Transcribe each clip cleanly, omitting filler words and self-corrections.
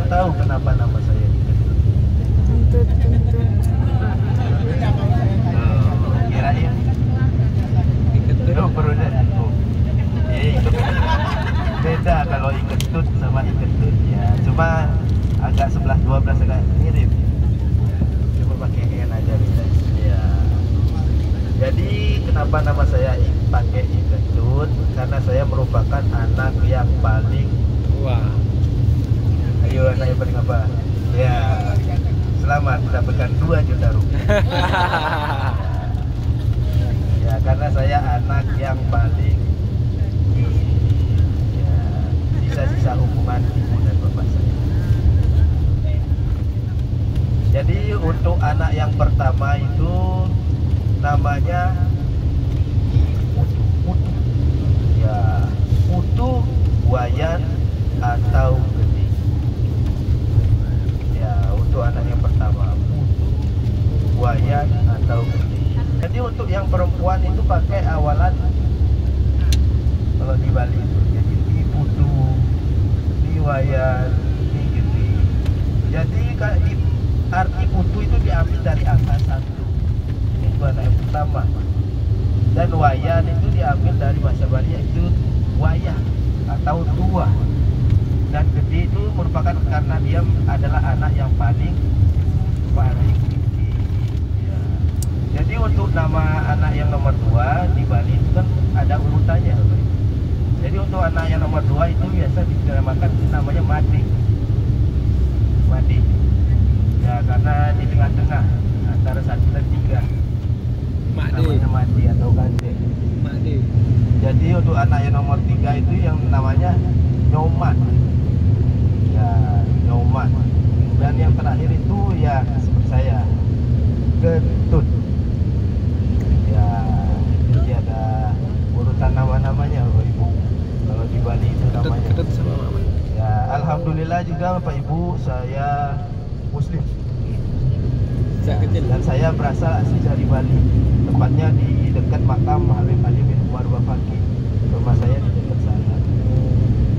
tahu kenapa nama saya Iketut. Kentut. Kirain Iketut. Oh, berudah. Oh. Iketut. Beda kalau Iketut sama Iketut ya. Cuma agak 11-12 agak mirip. Cuma pakai N aja beda. Ya. Jadi kenapa nama saya pakai Iketut? Karena saya merupakan anak yang paling. Wah. Ayo anak yang paling apa? Ya. Selamat mendapatkan 2 juta rupiah. Ya, karena saya anak yang paling ya, sisa-sisa hubungan ibu dan bapak saya. Jadi untuk anak yang pertama itu namanya Putu. Ya, Putu, Wayan atau Gede. Ya, untuk anak yang pertama Putu, Wayan atau Gede. Jadi untuk yang perempuan itu pakai awalan kalau di Bali itu jadi di Putu, di Wayan, di Gede. Jadi arti Putu itu diambil dari angka 1. Itu anak yang pertama. Dan Wayan itu diambil dari bahasa Bali yaitu wayah atau tua. Dan Gede itu merupakan karena dia adalah anak yang paling tinggi. Ya. Jadi untuk nama anak yang nomor 2 di Bali itu kan ada urutannya. Jadi untuk anak yang nomor 2 itu biasa dinamakan namanya Made. Ya, karena di tengah-tengah antara 1 dan 3. Namanya Made atau Gade. Jadi untuk anak yang nomor 3 itu yang namanya Nyoman. Ya, Nyoman. Dan yang terakhir itu ya seperti saya, Ketut. Ya, jadi ada urutan nama-namanya Bapak Ibu. Kalau di Bali itu namanya. Ketut sama Mama. Ya, alhamdulillah juga Bapak Ibu saya Muslim. Sejak kecil. Dan saya berasal asli dari Bali. Tepatnya di dekat makam Habib Ali bin Umar Wafaki. Rumah saya di dekat sana.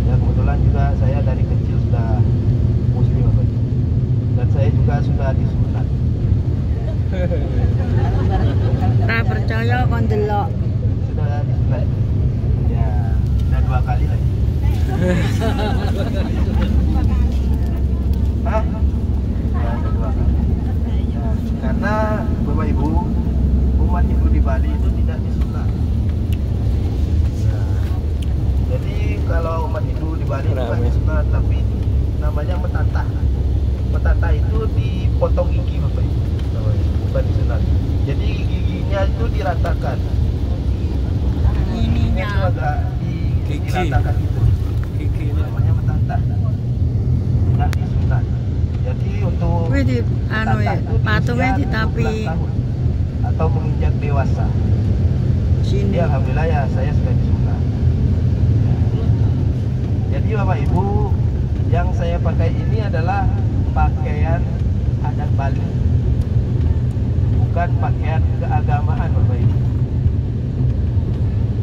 Dan kebetulan juga saya dari kecil sudah Muslim Bapak Ibu. Dan saya juga sudah disunat. Ra percaya kon delok. Sudah disunat. Ya, sudah 2 kali lagi. Hah? Ya, 2 kali. Nah, karena Bapak Ibu umat Hindu di Bali itu tidak disunat. Ya. Jadi kalau umat Hindu di Bali itu bukan disunat tapi namanya metata. Metata itu dipotong gigi Bapak Ibu. Bukan disunat. Jadi giginya itu diratakan. Giginya itu agak diratakan itu. Namanya metata. Tidak disunat. Jadi untuk Kuwi di anu ya, patungnya ditapi. Atau menginjak dewasa. Sini. Ya, alhamdulillah ya saya sudah disunat. Jadi Bapak Ibu, yang saya pakai ini adalah pakaian adat Bali. Bukan pakaian keagamaan Bapak Ibu.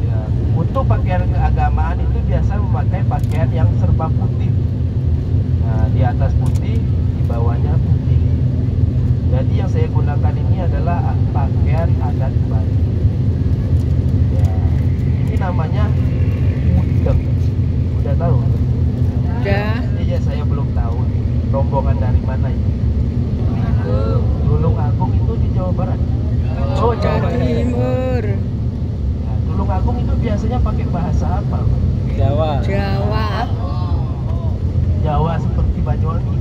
Ya, untuk pakaian keagamaan itu biasa memakai pakaian yang serba putih. Nah, di atas putih, di bawahnya putih. Jadi yang saya gunakan ini adalah pakaian adat Bali. Ya, ini namanya udeng. Udah tahu? Udah. Iya, saya belum tahu. Rombongan dari mana ini? Tulung Agung itu di Jawa Barat. Oh, Jawa Timur. Ya, Tulung Agung itu biasanya pakai bahasa apa? Jawa. Jawa seperti Banyuwangi.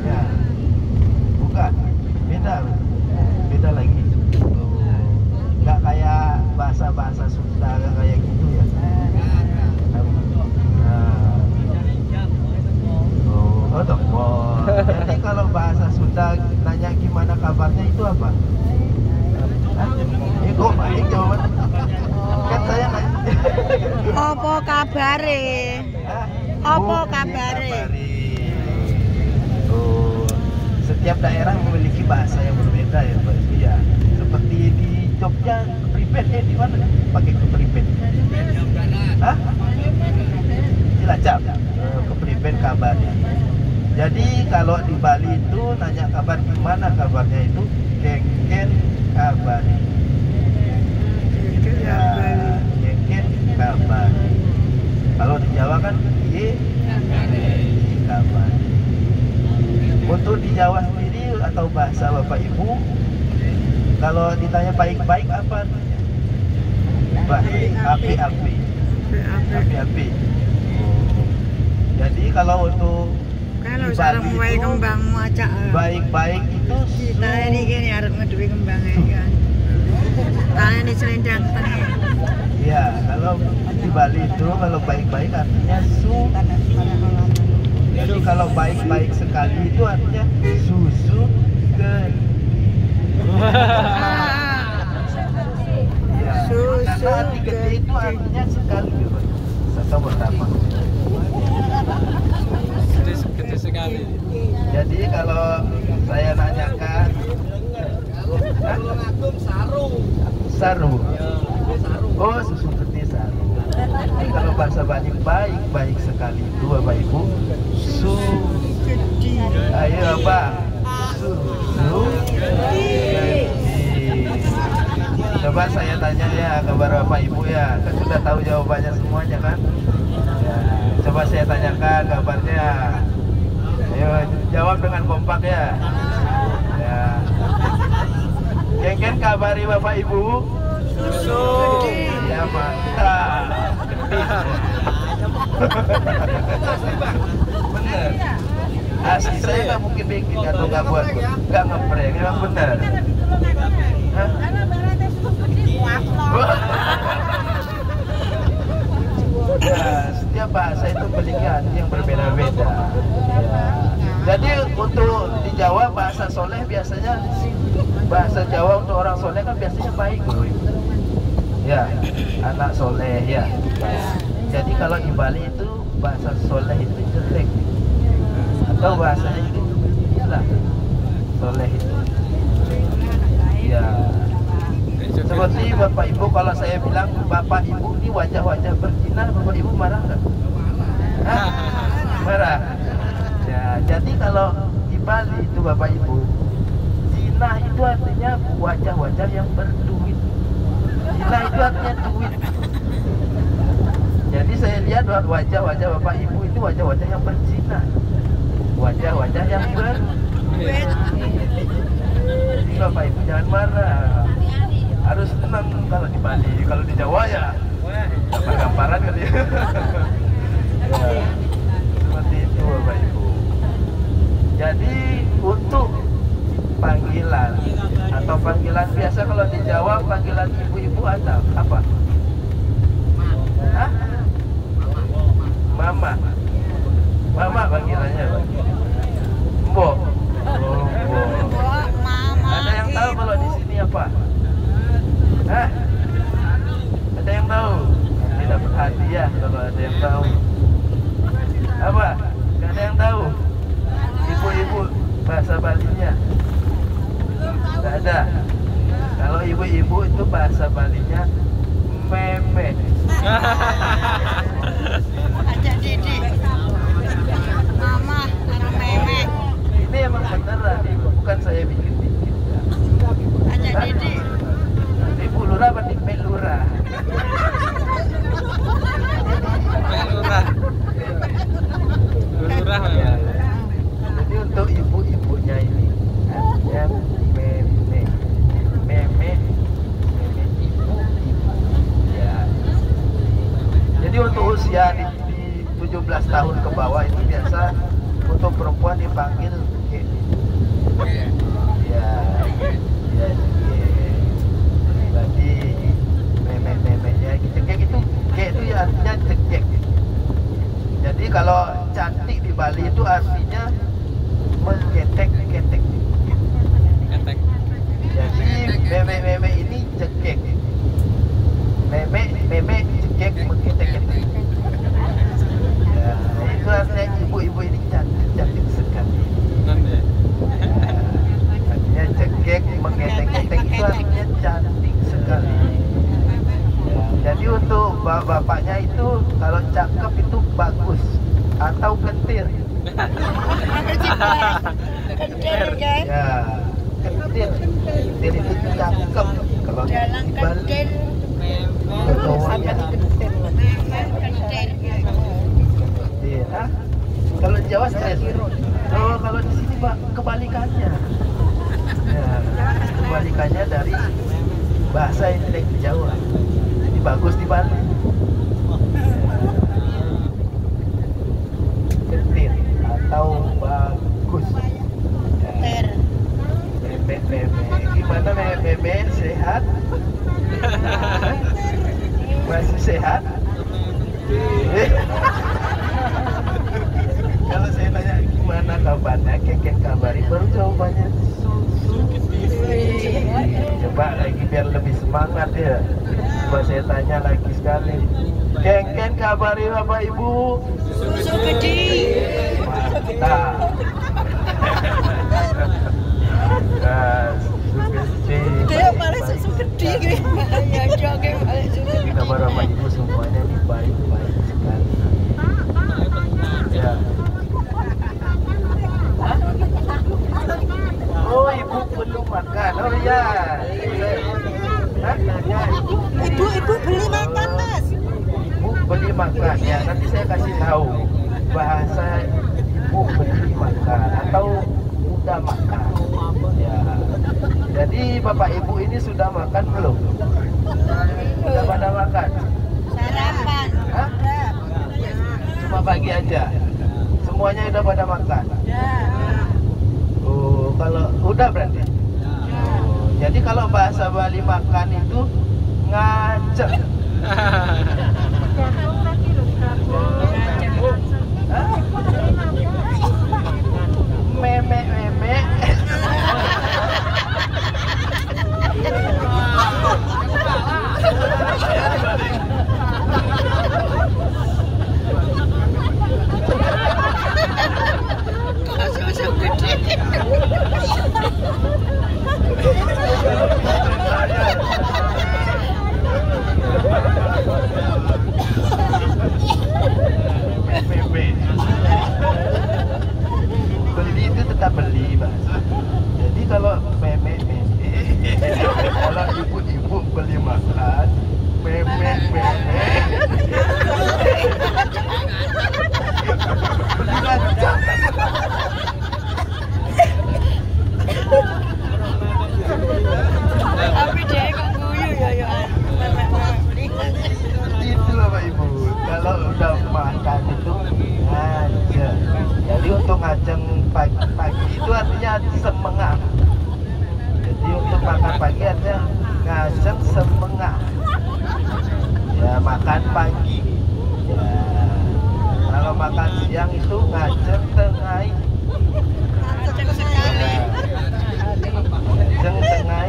Ya. Bukan. Beda lagi. Nggak kayak bahasa Sunda kayak gitu ya. Jadi kalau bahasa Sunda nanya gimana kabarnya itu apa? Kok baik jawaban? Kan saya nanya. Apa kabare? Apa kabare? Setiap daerah memiliki bahasa yang berbeda ya Pak. Ya, seperti di Jogja, kepribetnya di mana? Pakai kepribet. Hah? Cilacap. Kepribet kabarnya. Jadi kalau di Bali itu tanya kabar gimana kabarnya itu kengken kabari. Ya, kengken kabari. Kalau di Jawa kan iye kabari. Untuk di Jawa sendiri atau bahasa Bapak Ibu, kalau ditanya baik-baik apa? Baik, api-api. Api-api. Jadi kalau untuk Kalau di sarang Bali wae itu, kembang macak. baik-baik itu Kita ini gini arep ngeduwi kembangnya kan. Tangan ini selendang tengah. ya, kalau di Bali itu kalau baik-baik artinya su. Jadi kalau baik-baik sekali itu artinya susu ke. Ya, Susu karena arti gede itu artinya sekali gitu. Atau pertama. Gede sekali. Jadi kalau saya nanyakan saru. Oh, susu gede saru. Jadi kalau bahasa Bali baik sekali itu Bapak Ibu. Ayo Bapak. Susu gede. Coba saya tanya ya kepada Bapak Ibu ya, kan sudah tahu jawabannya semuanya kan? Ya, coba saya tanyakan kabarnya. Ayo jawab dengan kompak ya. Ya. Kengken kabari Bapak Ibu. Susu. Ya mantap. Bener. Asli saya nggak mungkin bikin atau nggak buat, nggak ngeprank, emang bener. Hah? Ya, setiap bahasa itu memiliki arti yang berbeda-beda. Ya. Jadi untuk di Jawa bahasa soleh biasanya bahasa Jawa untuk orang soleh kan biasanya baik loh. Ya, anak soleh ya. Jadi kalau di Bali itu bahasa soleh itu jelek. Atau bahasanya itu gila. Soleh itu. Ya. Seperti Bapak Ibu kalau saya bilang Bapak Ibu ini wajah-wajah berzina, Bapak Ibu marah nggak? Hah? Marah. Ya, jadi kalau di Bali itu Bapak Ibu, zina itu artinya wajah-wajah yang berduit. Zina itu artinya duit. Jadi saya lihat wajah-wajah Bapak Ibu itu wajah-wajah yang berzina, wajah-wajah yang berduit. Jadi Bapak Ibu jangan marah. Harus tenang kalau di Bali, kalau di Jawa ya gambar-gambaran kali ya. Ya, seperti itu Bapak Ibu. Jadi untuk panggilan atau panggilan biasa kalau di Jawa panggilan ibu-ibu atau apa? Hah? Mama. Mama panggilannya Pak. Mbok. Oh, Mbok. Ada yang tahu kalau di sini apa? Hah? Ada yang tahu? Nanti dapat hadiah kalau ada yang tahu. Apa? Gak ada yang tahu? Ibu-ibu bahasa Balinya? Gak ada. Kalau ibu-ibu itu bahasa Balinya meme. Ajak Didi. Mama, meme. Ini emang beneran nih, bukan saya bikin-bikin. Ajak Didi. Ibu lurah apa nih? Lurah. Lurah. Lurah Ya. memang. Jadi untuk ibu-ibunya ini artinya meme, meme ibu. Ya. Jadi untuk usia di 17 tahun ke bawah itu biasa untuk perempuan dipanggil Ge. Ya. Ya. Berarti meme-memenya cekek itu Ge itu ya artinya cekek. Jadi kalau cantik di Bali itu artinya mengketek-ketek. Ketek. Jadi meme-meme ini cekek. Meme cekek mengketek-ketek. Ya, itu artinya ibu-ibu ini cantik sekali. Nanti. Artinya cekek mengketek-ketek itu artinya cantik sekali. Ya, jadi untuk bapaknya itu kalau cakep itu bagus atau kentir. Kentir kan? Ya, kentir. Kentir itu cakep. Kalau Dalang di Bali, kentir. kedoanya Kentir. Kentir. kentir. Hah? Kalau di Jawa stres. Oh, kalau di sini Pak kebalikannya. Ya, kebalikannya dari bahasa yang di Jawa. Ini bagus di Bali. Kentir atau bagus. Kentir. Meme. Gimana meme? Sehat? Masih sehat? Kalau saya tanya gimana kabarnya, kekek kabari, baru jawabannya coba lagi biar lebih semangat ya. Coba saya tanya lagi sekali. Kengken kabari Bapak Ibu? Susu gede. Mantap. Dia malah susu gede gitu. Ya joge malah susu gede. Kabar Bapak Ibu semuanya ini baik-baik sekali. Ya. Oh, Ibu belum makan. Oh ya. Nanya Ibu beli makan, Mas. Ibu beli makan. Ya, nanti saya kasih tahu bahasa Ibu beli makan atau udah makan. Ya. Jadi Bapak Ibu ini sudah makan belum? Sudah pada makan? Sarapan. Hah? Cuma pagi aja. Semuanya udah pada makan. Ya. Oh, kalau udah berarti. Oh, jadi kalau bahasa Bali makan itu ngajak. Hah? Meme. Susu gede. Beli itu tetap beli, Mas. Jadi kalau meme, kalau ibu-ibu beli makan, meme. Beli ngajak. Tapi dia kok guyu ya. Itu Bapak Ibu. Kalau udah makan itu ngajak. Jadi untuk ngajeng pagi itu artinya semengah. Jadi untuk makan pagi artinya ngajeng semengah. Ya makan pagi. Ya. Kalau makan siang itu ngajeng tengah. Ngajeng sekali. Ngajeng tengah.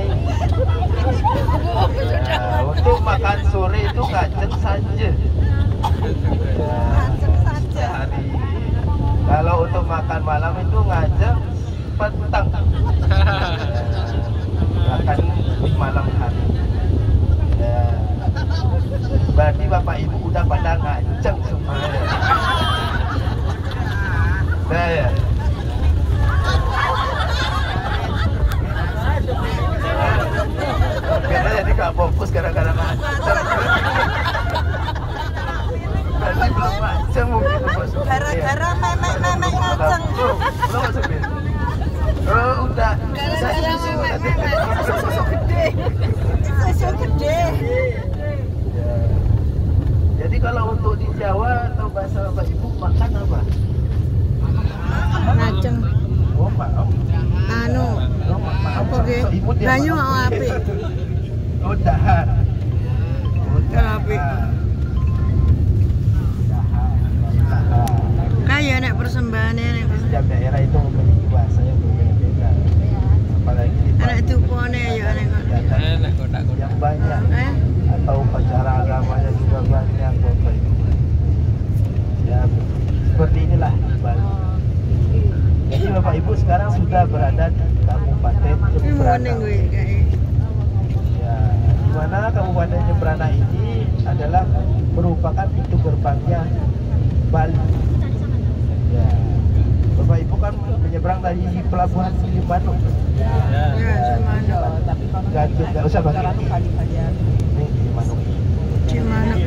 Ya, untuk makan sore itu ngajeng saja. Ya, sehari. Kalau untuk makan malam itu ngajeng petang. Makan malam hari. Ya. Berarti Bapak Ibu udah pada ngajeng semuanya. Nah, ya. Karena jadi gak fokus gara-gara ngajeng. Berarti belum ngajeng mungkin Bos. Gara-gara memek ngajeng. Belum masuk ya? Oh, udah. Gara-gara memek susu gede. Susu gede. Ya. Jadi kalau untuk di Jawa atau bahasa Bapak Ibu makan apa? Ngajeng. Oh, maaf. Anu, Oh, maaf. apa ge? So, Ibu dia Banyu maaf. mau apik. Oh, dahar. Oh, Apik. Kayak nek persembahane nek Setiap daerah itu memiliki bahasa yang berbeda-beda. Apalagi di anak tupone ya nek Enak kotak-kotak. yang banyak atau upacara agamanya juga banyak Bapak Ibu. Ya seperti inilah Bali. Jadi Bapak Ibu sekarang sudah berada di Kabupaten Jembrana. ngene gue kayak. Ya, di mana Kabupaten Jembrana ini adalah merupakan pintu gerbangnya Bali. Ya, Bapak Ibu kan menyeberang nyebrang dari pelabuhan Gilimanuk. Ya, Cimano. Nggak usah pakai ini Gilimanuk. Cimano.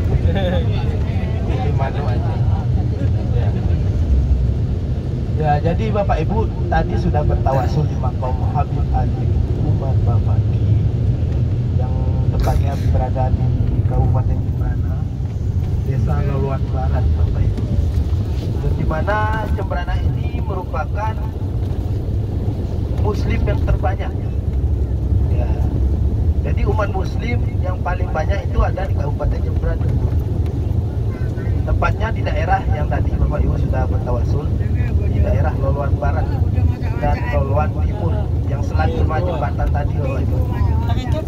Gilimanuk aja. Ya. Ya, jadi Bapak Ibu tadi sudah bertawasul di makam Habib Ali Umar Bafaki yang tepatnya berada di Kabupaten Jembrana, Desa Loluan Barat, Bapak Ibu. Dan di mana Jembrana ini merupakan Muslim yang terbanyak. Ya. Jadi umat Muslim yang paling banyak itu ada di Kabupaten Jembrana. Tepatnya di daerah yang tadi Bapak Ibu sudah bertawasul, di daerah Loluan Barat dan Loluan Timur yang selat rumah jembatan tadi Bapak Ibu. Ya, itu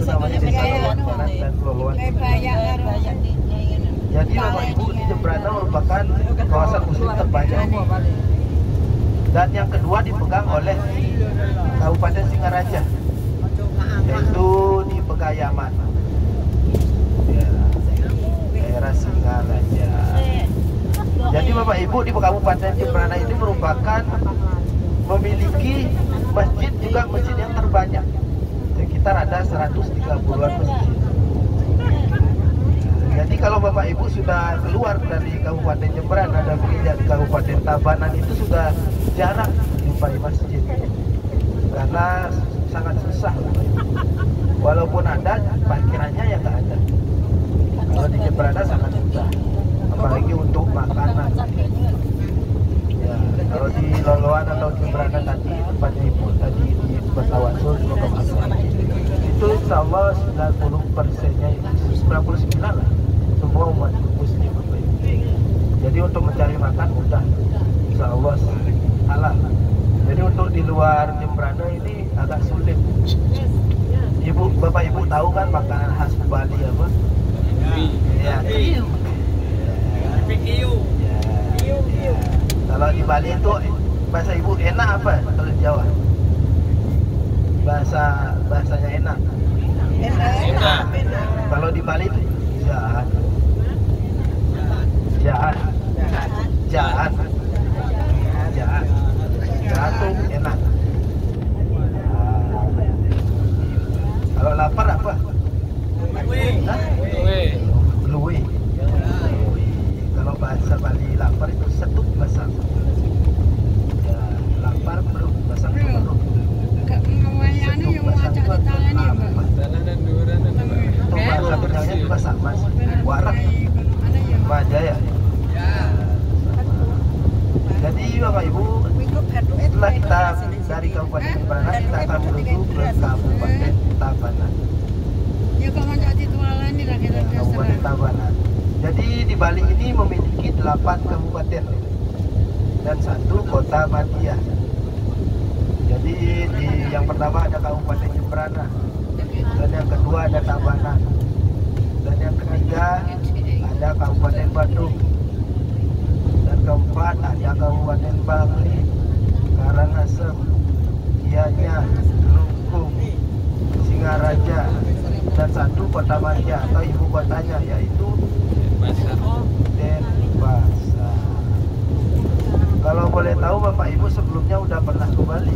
namanya Desa Loluan Barat dan Loluan Timur. Jadi Bapak Ibu di Jembrana merupakan kawasan Muslim terbanyak. Dan yang kedua dipegang oleh Kabupaten Singaraja, yaitu di Pegayaman. Ya, daerah Singaraja. Jadi Bapak Ibu di Kabupaten Jembrana ini merupakan memiliki masjid, juga masjid yang terbanyak. Sekitar ada 130-an masjid. Jadi kalau Bapak Ibu sudah keluar dari Kabupaten Jembrana dan pindah di Kabupaten Tabanan, itu sudah jarang jumpai masjid karena sangat susah. Walaupun ada, parkirannya ya nggak ada. Kalau di Jembrana sangat susah, apalagi untuk makanan. Ya, kalau di Loluan atau Jembrana tadi tempat Ibu tadi di bertawasul di makam Habib itu insya Allah 90%-nya itu 99 lah semua umat Muslim. Jadi untuk mencari makan mudah, insya Allah halal. Jadi untuk di luar Jembrana ini agak sulit. Bapak Ibu tahu kan makanan khas Bali apa? Ya, kiu. Ya. Kalau di Bali itu bahasa Ibu enak apa? Kalau di Jawa bahasanya enak. Enak. Kalau di Bali itu jahat. Jahat tuh enak. Kalau lapar apa? Luwe. Kalau bahasa Bali lapar itu setuk basang. Ya, lapar belum basang belum. Setuk basang itu apa? Itu bahasa Betawinya juga sama sih. Warak, Maja ya. Jadi Bapak Ibu, setelah kita dari Kabupaten Jembrana, kita akan menuju ke Kabupaten Tabanan. Kabupaten Tabanan. Jadi di Bali ini memiliki 8 kabupaten dan 1 kota Madya. Jadi yang pertama ada Kabupaten Jembrana, dan yang kedua ada Tabanan, dan yang ketiga ada Kabupaten Bandung, dan keempat ada Kabupaten Bangli, Karangasem, Gianyar, Kelungkung, Singaraja, dan 1 kota Madya atau ibu kotanya yaitu Denpasar. Kalau boleh tahu Bapak Ibu sebelumnya udah pernah ke Bali?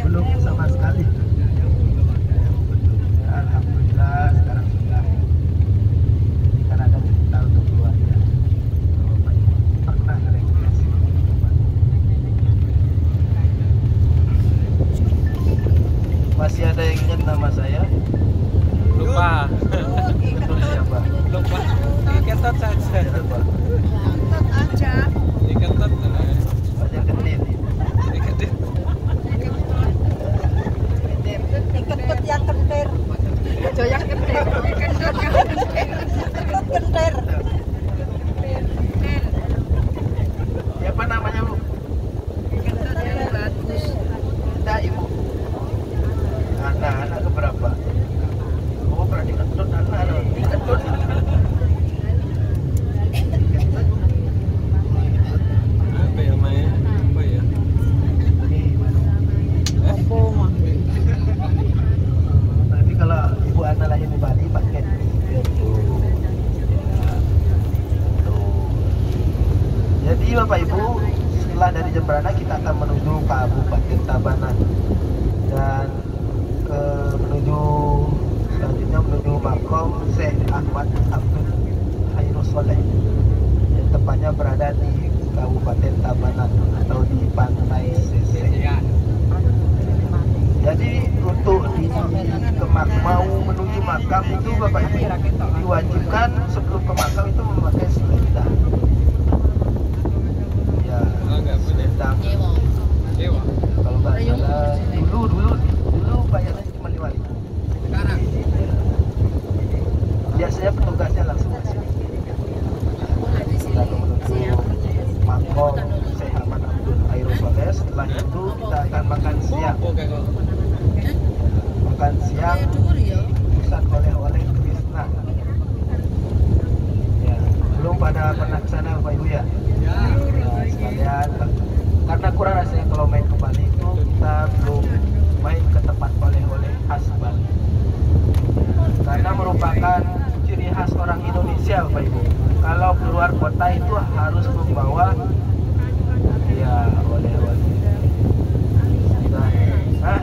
Belum sama sekali. Alhamdulillah sekarang sudah. Ini kan ada cerita untuk keluarga. Bapak Ibu pernah rekreasi ke Bali? Masih ada yang ingat nama saya? Lupa. Betul siapa? Lupa. Diketot saja. Siapa? Diketot. Wajah Genit. Diketot. Kentut yang kentir. Yang kentir. Kentir. Siapa namanya Bu? Kentut yang bagus. Tidak Ibu. Anak keberapa? Oh berarti kentut anak loh. Kentut. Jadi Bapak Ibu, setelah dari Jembrana kita akan menuju Kabupaten Tabanan dan menuju selanjutnya menuju Makom Syekh Ahmad Abdul Khairus Soleh yang tepatnya berada di Kabupaten Tabanan atau di Pantai Sese. Jadi untuk mau menuju makam itu Bapak Ibu diwajibkan sebelum ke makam itu memakai selendang. Ya, selendang. Kalau nggak salah dulu bayarnya cuma 5.000. Sekarang biasanya petugasnya langsung ke sini. Kita menuju Makom Syekh Ahmad Abdul Khairus Soleh. Setelah itu kita akan makan siang. Makan siang di pusat oleh-oleh Krishna. Ya, belum pada pernah ke sana Bapak Ibu ya. Nah, sekalian karena kurang rasanya kalau main ke Bali itu kita belum main ke tempat oleh-oleh khas Bali. Karena merupakan ciri khas orang Indonesia Bapak Ibu. Kalau keluar kota itu harus membawa ya oleh-oleh. Hah?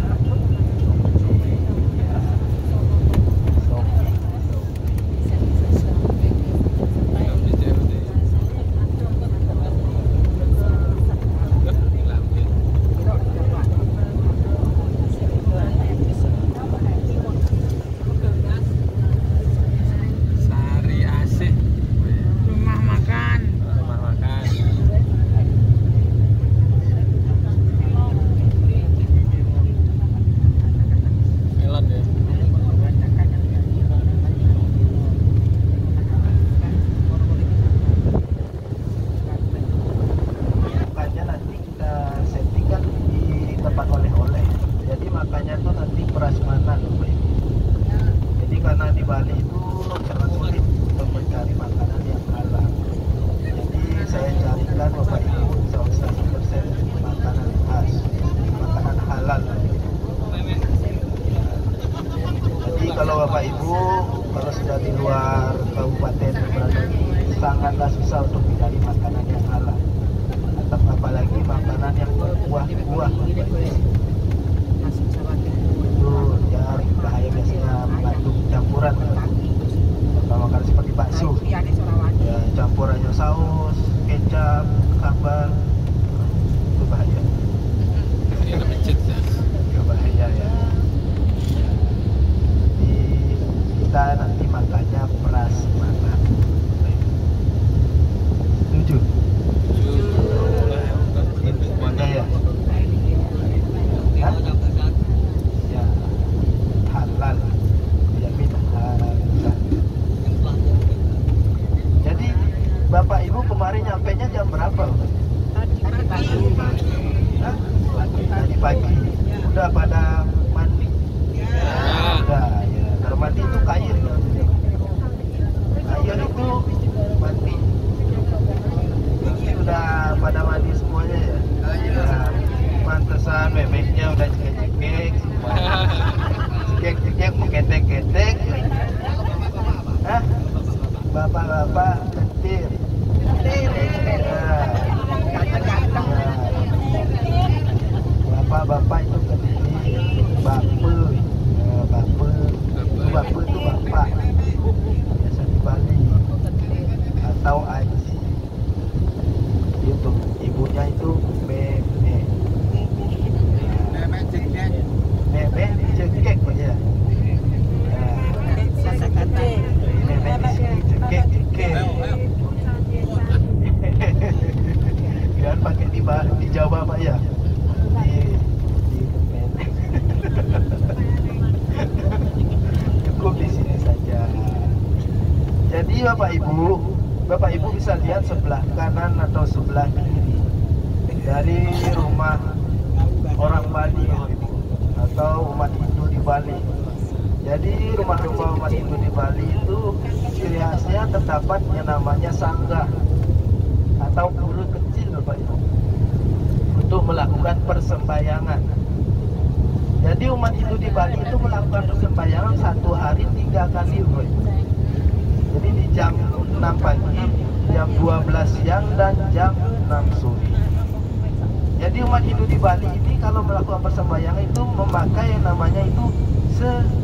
Kalau Bapak Ibu, kalau sudah di luar kabupaten berada sangatlah susah untuk mencari makanan yang halal, atau apalagi makanan yang berbuah-buah. Itu ya bahaya, biasanya mengandung campuran. Kalau makan seperti bakso, ya campurannya saus, kecap, sambal, itu bahaya. Ya bahaya ya. Kita nanti makannya prasmanan. Setuju? Semuanya ya? Hah? Ya, halal. Dijamin halal. Jadi Bapak Ibu kemarin nyampainya jam berapa? Hah? Tadi pagi. Udah pada mandi? Udah ya. Kalau mandi itu kain. Kain itu mandi. Ini udah pada mandi semuanya ya. Ya, pantesan bebeknya udah cekek-cekek semua. Cekek-cekek mengketek-ketek. Hah? Bapak-bapak ketir. Bapak-bapak itu ketir. Bape itu bapak, biasa di Bali, atau aji. Itu ibunya itu meme. Meme cekek aja. Meme di sini cekek. Jangan pakai di Jawa Pak ya. Cukup di sini saja. Jadi Bapak Ibu bisa lihat sebelah kanan atau sebelah kiri dari rumah orang Bali atau umat Hindu di Bali. Jadi rumah-rumah umat Hindu di Bali itu ciri khasnya terdapat yang namanya sanggah atau pura kecil Bapak Ibu untuk melakukan persembahyangan. Jadi umat Hindu di Bali itu melakukan persembahyangan 1 hari 3 kali, Bro. Jadi di jam 6 pagi jam 12 siang dan jam 6 sore. Jadi umat Hindu di Bali ini kalau melakukan persembahyangan itu memakai yang namanya itu sesajen.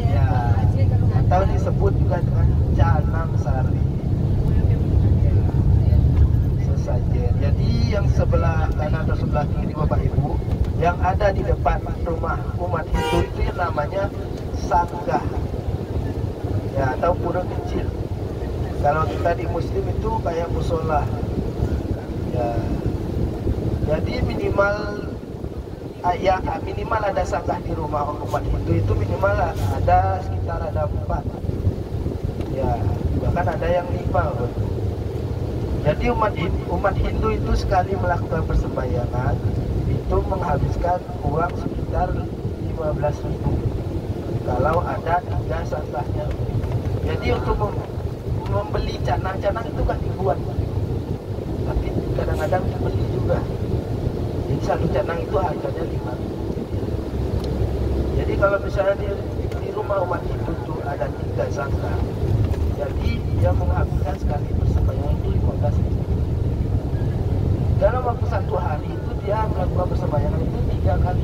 Ya, atau disebut juga dengan canang sari. Sesajen. Jadi yang sebelah kanan atau sebelah kiri Bapak Ibu, yang ada di depan rumah umat Hindu itu yang namanya sanggah. Ya, atau pura kecil. Kalau kita di Muslim itu kayak musola. Ya. Jadi minimal ada sanggah di rumah umat Hindu itu minimal ada sekitar 4. Ya, bahkan ada yang 5. Jadi umat Hindu itu sekali melakukan persembahyangan itu menghabiskan uang sekitar 15.000 kalau ada 3 sanggahnya. Jadi untuk membeli canang-canang itu kan dibuat, tapi kadang-kadang dibeli juga. Jadi satu canang itu harganya 5. Jadi kalau misalnya di rumah umat Hindu itu ada 3 sanggah, jadi dia menghabiskan sekali persembahyangan itu 15.000. Dalam waktu 1 hari itu dia melakukan persembahyangan itu 3 kali.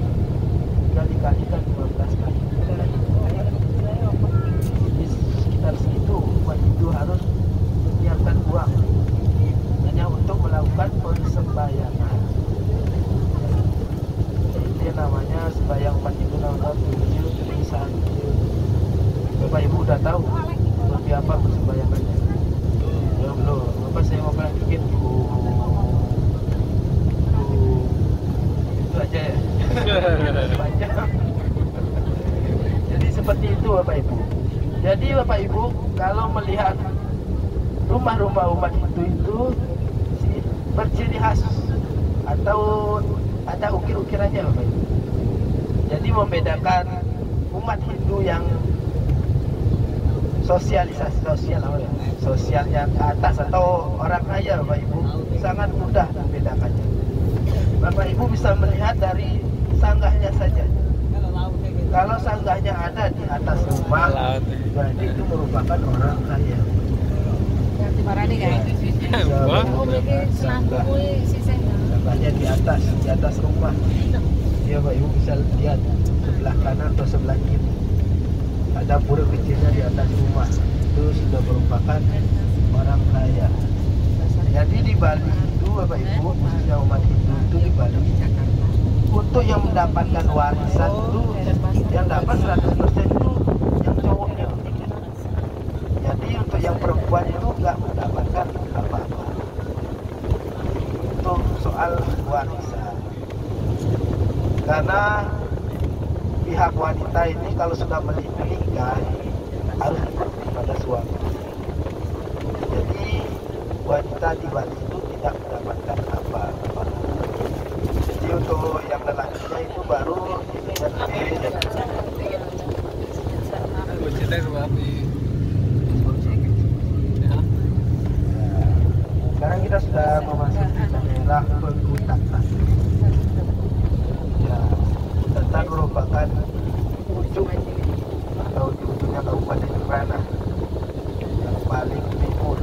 3 dikalikan 15 kali. Jadi sekitar segitu umat Hindu harus menyiapkan uang hanya untuk melakukan persembahyangan. Itu yang namanya sembahyang umat Hindu namanya tujuh tulisan. Bapak Ibu udah tahu seperti apa persembahyangannya? Belum. Bapak saya mau bilang dikit itu aja ya. Panjang. Jadi seperti itu Bapak Ibu. Jadi Bapak Ibu kalau melihat rumah-rumah umat Hindu itu berciri khas atau ada ukir-ukirannya Bapak Ibu. Jadi membedakan umat Hindu yang sosialnya ke atas atau orang kaya Bapak Ibu sangat mudah membedakannya. Bapak Ibu bisa melihat dari sanggahnya saja. Kalau sanggahnya ada di atas rumah, berarti itu merupakan orang kaya. Sanggahnya di atas rumah. Ya Bapak Ibu bisa lihat sebelah kanan atau sebelah kiri. Ada pura kecilnya di atas rumah. Itu sudah merupakan orang kaya. Jadi di Bali itu Bapak Ibu, khususnya umat Hindu itu di Bali, untuk yang mendapatkan warisan itu yang dapat 100% itu yang cowoknya. Jadi untuk yang perempuan itu nggak mendapatkan apa-apa. Untuk soal warisan, karena pihak wanita ini kalau sudah menikah harus ikut pada suami. Jadi wanita di Bali itu tidak mendapatkan apa-apa. Jadi untuk yang lelakinya itu baru sekarang kita sudah memasuki daerah Pegutatan. Ya, Pegutatan merupakan ujung atau di ujungnya Kabupaten Jembrana yang paling timur.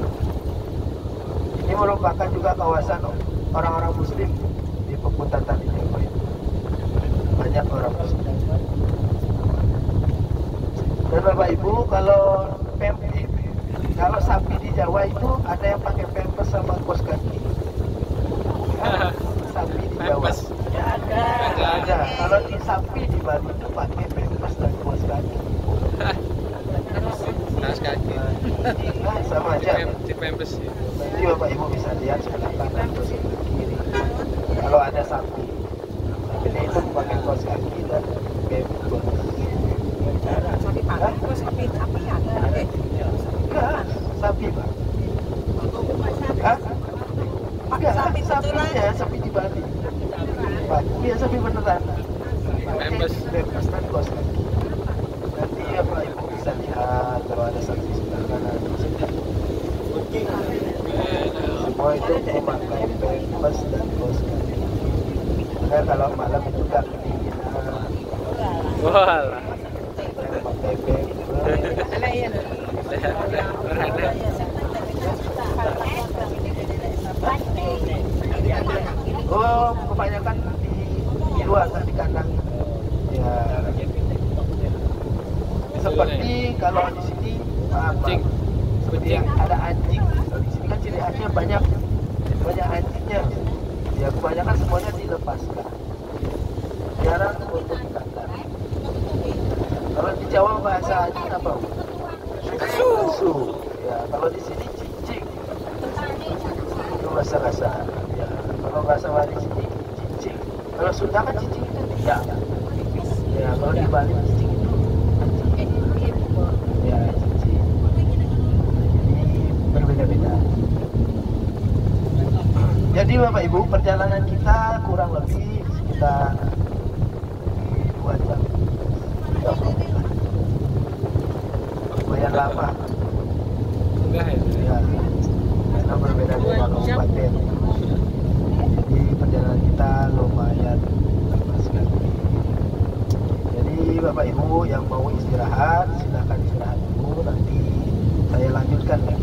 Ini merupakan juga kawasan orang-orang Muslim di Pegutatan ini. Banyak orang Muslim. Dan Bapak Ibu kalau sapi di Jawa itu ada yang pakai pampers sama kaos kaki. Sapi di Jawa. Ya, ada. Kalau di sapi di Bali itu pakai pampers dan kaos kaki. Kaos kaki. Nah, sama aja. Di pampers. Nanti Bapak Ibu bisa lihat sebelah kanan atau sebelah kiri. Kalau ada sapi, sapinya itu pakai kaos kaki dan pampers. Sapi pagi, sapi apa ya? Enggak, sapi Pak. Hah? Enggak, sapinya sapi di Bali. Pak, iya sapi beneran. Pampers. Pampers dan kaos kaki. Nanti Bapak Ibu bisa lihat kalau ada sapi sebelah kanan atau sebelah kiri. Semua itu memakai pampers dan kaos kaki. Karena kalau malam itu nggak kedinginan. Walah. Berada. Oh, kebanyakan di luar kan di kandang. Ya. Seperti kalau di sini Kucing. seperti yang ada anjing. Kalau di sini kan ciri khasnya banyak anjingnya. Ya kebanyakan semuanya dilepaskan. Jarang untuk di kandang. Kalau di Jawa bahasa anjing apa? Susu. Ya, kalau di sini cicing. Itu bahasa. Ya, kalau bahasa Bali sini cicing. Kalau Sunda kan cicing itu tidak. Ya, kalau di Bali cicing itu anjing. Ya, cicing. Jadi berbeda-beda. Jadi Bapak Ibu, perjalanan kita kurang lebih sekitar 2 jam. 30 menit. Lumayan lama. Enggak ya? Ya, karena berbeda-beda kabupaten. Jadi perjalanan kita lumayan lama sekali. Jadi Bapak Ibu yang mau istirahat, silakan istirahat dulu. Nanti saya lanjutkan ya.